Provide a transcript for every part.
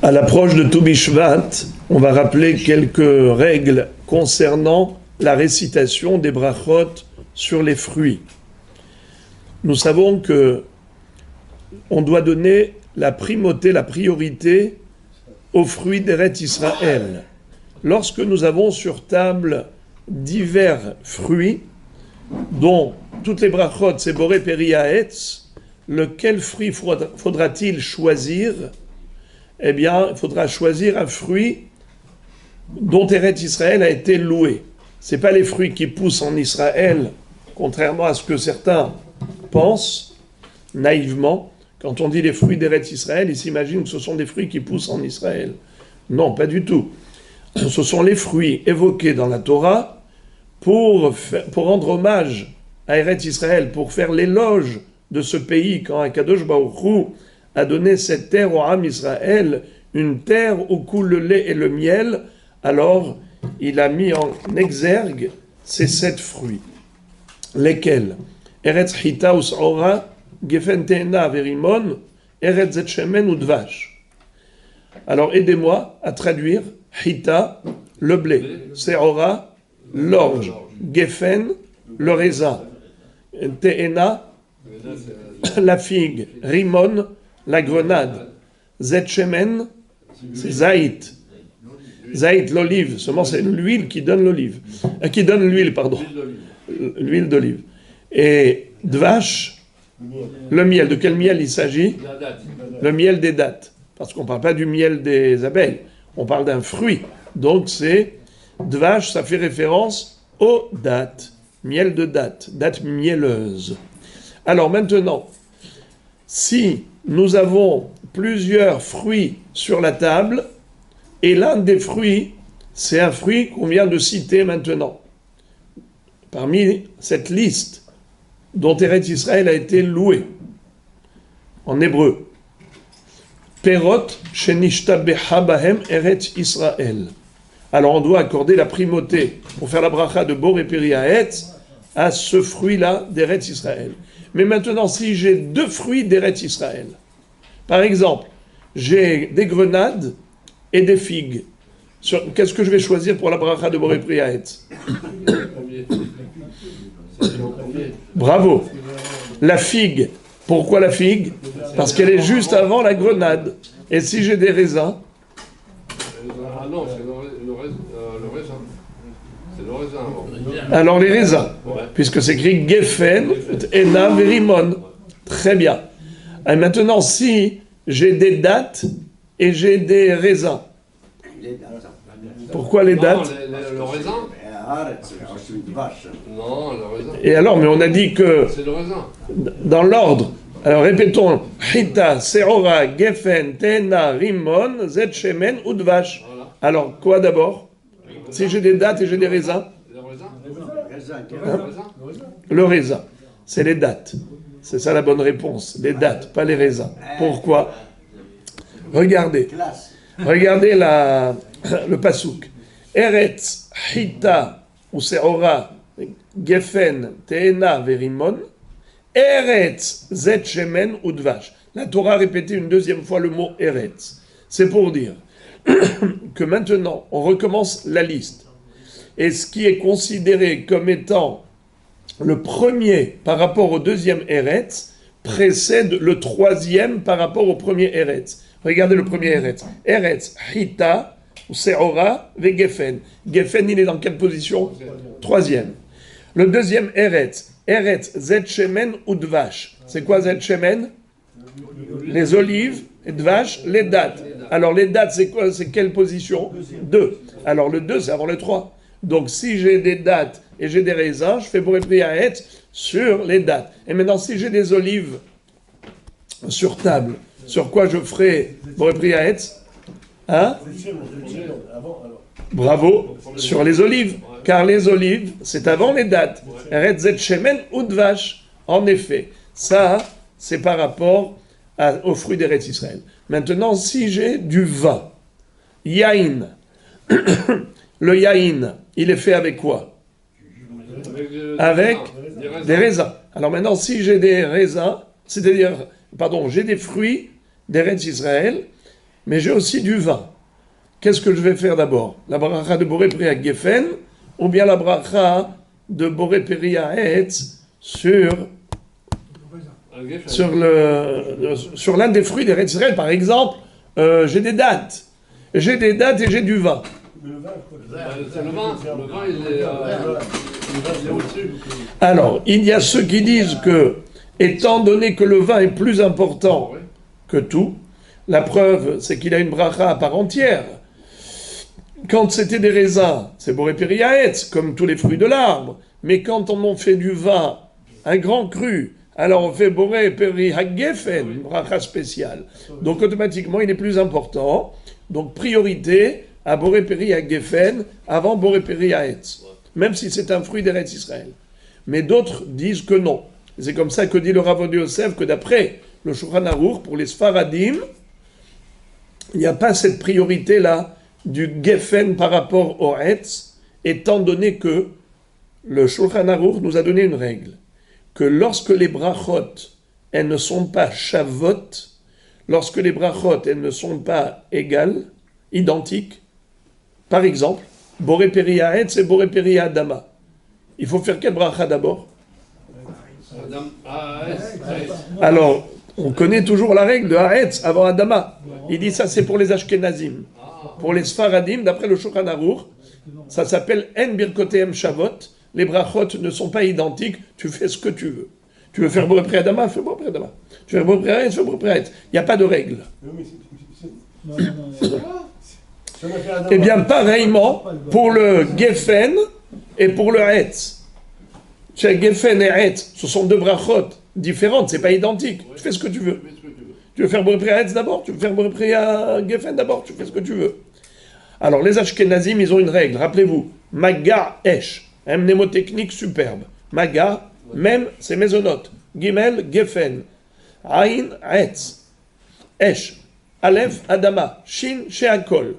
À l'approche de Toubishvat, on va rappeler quelques règles concernant la récitation des brachot sur les fruits. Nous savons que on doit donner la primauté, la priorité aux fruits d'Eretz Israël. Lorsque nous avons sur table divers fruits, dont toutes les brachot, c'est Boré Peri Haetz, lequel fruit faudra-t-il choisir? Eh bien, il faudra choisir un fruit dont Eretz Israël a été loué. Ce n'est pas les fruits qui poussent en Israël, contrairement à ce que certains pensent naïvement. Quand on dit les fruits d'Eretz Israël, ils s'imaginent que ce sont des fruits qui poussent en Israël. Non, pas du tout. Ce sont les fruits évoqués dans la Torah pour rendre hommage à Eretz Israël, pour faire l'éloge de ce pays quand Akadosh Baruch Hu a donné cette terre au Ham Israël, une terre où coule le lait et le miel. Alors, il a mis en exergue ces 7 fruits. Lesquels? Eretz Chita ou Saora, Gefen Te'ena Verimon, Eretz Zet Shemen ou Dvash. Alors, aidez-moi à traduire Chita, le blé, Seora, l'orge, Gefen, le raisin, Te'ena, la figue, Rimon, la grenade, Zet Shemen, c'est Zaït. Zaït, l'olive, seulement c'est l'huile qui donne l'olive. Qui donne l'huile, pardon. L'huile d'olive. Et Dvash, le miel. De quel miel il s'agit? Le miel des dattes. Parce qu'on ne parle pas du miel des abeilles. On parle d'un fruit. Donc c'est Dvash, ça fait référence aux dattes. Miel de dattes. Dattes mielleuses. Alors maintenant, si nous avons plusieurs fruits sur la table, et l'un des fruits, c'est un fruit qu'on vient de citer maintenant. Parmi cette liste dont Eretz Israël a été loué, en hébreu, Perot shenishtabecha bahem Eretz Israël. Alors on doit accorder la primauté pour faire la bracha de Boré Peri Haetz à ce fruit-là d'Eretz Israël. Mais maintenant, si j'ai 2 fruits d'Eretz Israël, par exemple, j'ai des grenades et des figues, qu'est-ce que je vais choisir pour la bracha de Boré Peri Haetz? Bravo. La figue. Pourquoi la figue? Parce qu'elle est juste avant la grenade. Et si j'ai des raisins? Ah non, c'est le raisin. C'est le raisin avant. Alors les raisins, puisque c'est écrit Gefen, Ena, Verimon. Très bien. Et maintenant, si j'ai des dattes et j'ai des raisins. Pourquoi les dattes? Le raisin. Non, le raisin. Et alors, mais on a dit que c'est le raisin. Dans l'ordre. Alors répétons. Chita, Seora, Gefen, Tena, Rimon, Zet Shemen, Udvash. Voilà. Alors, quoi d'abord? Si j'ai des dattes et j'ai des raisins? Le raisin, c'est les dattes. C'est ça la bonne réponse. Les dattes, pas les raisins. Pourquoi? Regardez le pasouk. Eretz, Chita, ou Seora, Gefen, Te'ena, Verimon, Eretz, Zet Shemen, Udvash. La Torah a répété une deuxième fois le mot Eretz. C'est pour dire que maintenant, on recommence la liste. Et ce qui est considéré comme étant le premier par rapport au deuxième Eretz précède le troisième par rapport au premier Eretz. Regardez le premier Eretz. Eretz, Chita, Seora, ve Gefen. Gefen, il est dans quelle position? Troisième. Le deuxième Eretz. Eretz, Zet Shemen ou Dvash. C'est quoi Zet Shemen? Les olives, et Dvash, les dattes. Alors les dattes, c'est quoi? C'est quelle position? 2. Alors le 2, c'est avant le 3. Donc si j'ai des dattes et j'ai des raisins, je fais Boré Peri Haetz sur les dattes. Et maintenant, si j'ai des olives sur table, sur quoi je ferai Boré Peri Haetz? Hein? Bravo, sur les olives. Car les olives, c'est avant les dattes. Eretz Zet Shemen ou Dvash. En effet, ça, c'est par rapport aux fruits d'Eretz Israël. Maintenant, si j'ai du vin, yaïn, le yaïn, il est fait avec quoi? Avec des raisins. Alors maintenant, si j'ai des raisins, j'ai des fruits d'Eretz Israël, mais j'ai aussi du vin. Qu'est-ce que je vais faire d'abord? La bracha de Boré Peri Geffen ou bien la bracha de Boré Peri Haetz sur l'un des fruits des Eretz Israël? Par exemple, j'ai des dattes. J'ai des dattes et j'ai du vin. Le vin, il est au-dessus. Alors, il y a ceux qui disent que, étant donné que le vin est plus important que tout, la preuve, c'est qu'il a une bracha à part entière. Quand c'était des raisins, c'est Boré Peri Haetz, comme tous les fruits de l'arbre. Mais quand on en fait du vin, un grand cru, alors on fait Boré Peri Geffen, une bracha spéciale. Donc automatiquement, il est plus important. Donc priorité à Boré Peri Geffen avant Boré Peri Haetz, même si c'est un fruit d'Eretz Israël. Mais d'autres disent que non. C'est comme ça que dit le Rav Ovadia Yosef, que d'après le Shulchan Aruch, pour les Sfaradim, il n'y a pas cette priorité-là du Geffen par rapport au Haetz, étant donné que le Shulchan Aruch nous a donné une règle, que lorsque les brachot, elles ne sont pas shavot, lorsque les brachot, elles ne sont pas égales, identiques, par exemple, Boré Peri Haetz et Boré Peri Adama, il faut faire quelle bracha d'abord? Alors, on connaît toujours la règle de Haetz avant Adama. Il dit ça, c'est pour les Ashkenazim. Pour les Sfaradim, d'après le Shulchan Aruch, ça s'appelle En Birkotehem Shavot. Les brachot ne sont pas identiques, tu fais ce que tu veux. Tu veux faire Boré Peri Adama, fais Boré Peri Adama. Tu veux faire Boré Peri Haetz, fais Boré Peri Haetz. Il n'y a pas de règle. Eh bien, pareillement, pour le Geffen et pour le Haetz. Chez Geffen et Haetz, ce sont deux brachot différentes, c'est pas identique. Tu fais ce que tu veux. Tu veux faire Boré Peri Haetz d'abord, tu veux faire Boré Peri Geffen d'abord, tu fais ce que tu veux. Alors, les Ashkenazim, ils ont une règle, rappelez-vous. Maga Esh, un mnémotechnique superbe. Maga, même, c'est mésonote. Gimel, Geffen. Aïn, Haetz. Esh, Aleph, Adama. Shin, Sheakol.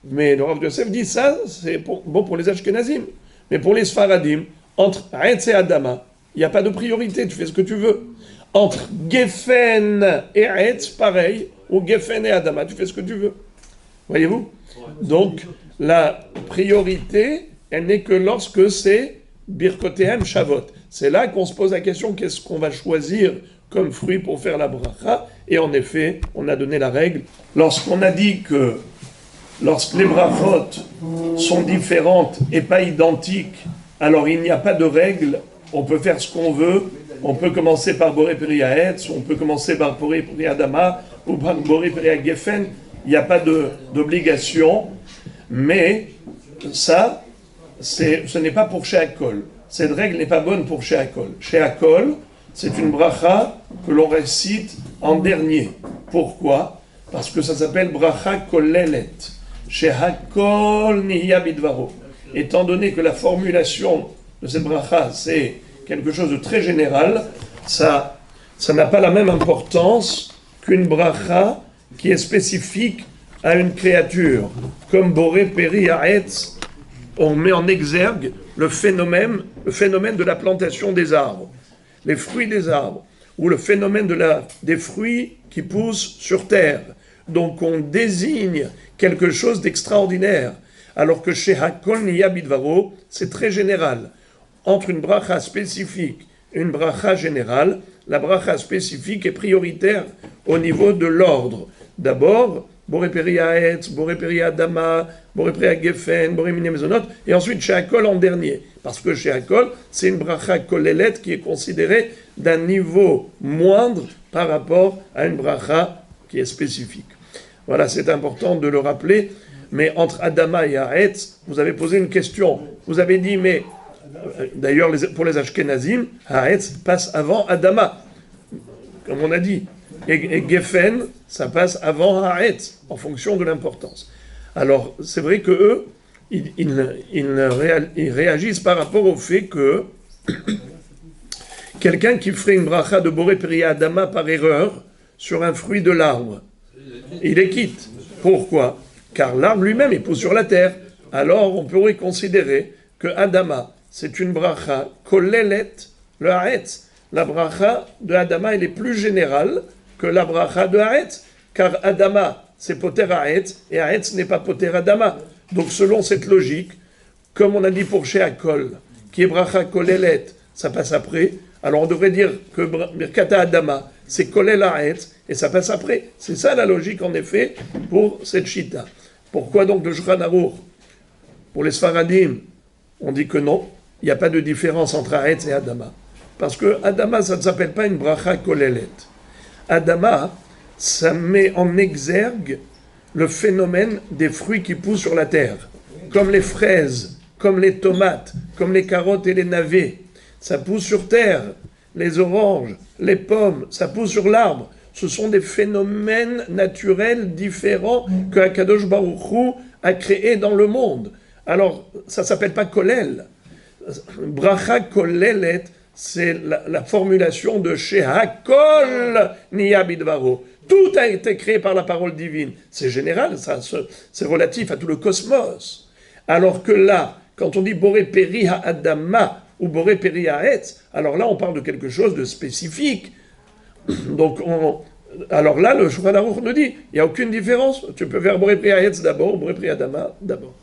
Mais le Rav Yosef dit ça, c'est bon pour les Ashkenazim. Mais pour les Sfaradim, entre Haetz et Adama, il n'y a pas de priorité, tu fais ce que tu veux. Entre Geffen et Haetz, pareil, ou Geffen et Adama, tu fais ce que tu veux. Voyez-vous? Donc, la priorité, elle n'est que lorsque c'est Birkotehem Shavot. C'est là qu'on se pose la question, qu'est-ce qu'on va choisir comme fruit pour faire la bracha? Et en effet, on a donné la règle. Lorsqu'on a dit que lorsque les brachot sont différentes et pas identiques, alors il n'y a pas de règle, on peut faire ce qu'on veut, on peut commencer par Boré Peri Haetz, on peut commencer par Boré Peri Adama, ou par Boré Peri Geffen, il n'y a pas d'obligation, mais ça, ce n'est pas pour Sheakol. Cette règle n'est pas bonne pour Sheakol. Sheakol, c'est une bracha que l'on récite en dernier. Pourquoi? Parce que ça s'appelle bracha kolelet. Sheakol niya bidvaro. Étant donné que la formulation de cette bracha, c'est quelque chose de très général, ça n'a pas la même importance qu'une bracha qui est spécifique à une créature. Comme Boré Peri Haetz, on met en exergue le phénomène de la plantation des arbres, les fruits des arbres, ou le phénomène des fruits qui poussent sur terre. Donc on désigne quelque chose d'extraordinaire. Alors que chez Hakol Niya Bidvaro, c'est très général. Entre une bracha spécifique et une bracha générale, la bracha spécifique est prioritaire au niveau de l'ordre. D'abord, Boré Peri Haetz, Boré Peri Adama, Boré Peri Geffen, Boré Miné Mezonot, et ensuite chez Hakol en dernier. Parce que chez Hakol, c'est une bracha kolelet qui est considérée d'un niveau moindre par rapport à une bracha qui est spécifique. Voilà, c'est important de le rappeler. Mais entre Adama et Haetz, vous avez posé une question. Vous avez dit, mais d'ailleurs, pour les Ashkenazim, Haetz passe avant Adama, comme on a dit. Et Geffen, ça passe avant Haetz, en fonction de l'importance. Alors, c'est vrai qu'eux, ils réagissent par rapport au fait que quelqu'un qui ferait une bracha de Boré Peri Adama par erreur sur un fruit de l'arbre, il est quitte. Pourquoi? Car l'arbre lui-même, il pousse sur la terre. Alors, on pourrait considérer que Adama, c'est une bracha kolelet, le Haetz. La bracha de Adama, elle est plus générale que la bracha de Haetz. Car Adama, c'est poter Haetz, et Haetz n'est pas poter Adama. Donc selon cette logique, comme on a dit pour Sheakol, qui est bracha kolelet, ça passe après, alors on devrait dire que Birkata Adama, c'est kolel Haetz, et ça passe après. C'est ça la logique en effet pour cette chita. Pourquoi donc le Shulchan Aruch, pour les Sfaradim, on dit que non, il n'y a pas de différence entre Haetz et Adama. Parce que Adama, ça ne s'appelle pas une bracha kolelet. Adama, ça met en exergue le phénomène des fruits qui poussent sur la terre, comme les fraises, comme les tomates, comme les carottes et les navets. Ça pousse sur terre. Les oranges, les pommes, ça pousse sur l'arbre. Ce sont des phénomènes naturels différents que Akadosh Baruch Hu a créés dans le monde. Alors, ça ne s'appelle pas kolel. Bracha kolelet, c'est la formulation de Shehakol Niya Bidvaro. Tout a été créé par la parole divine. C'est général, c'est relatif à tout le cosmos. Alors que là, quand on dit Boré Peri Ha'adama ou Boré Peri Ha'etz, alors là on parle de quelque chose de spécifique. Donc, alors là, le Shulchan Aruch nous dit, il n'y a aucune différence. Tu peux faire Boré Peri Ha'etz d'abord, Boré Peri Adama d'abord.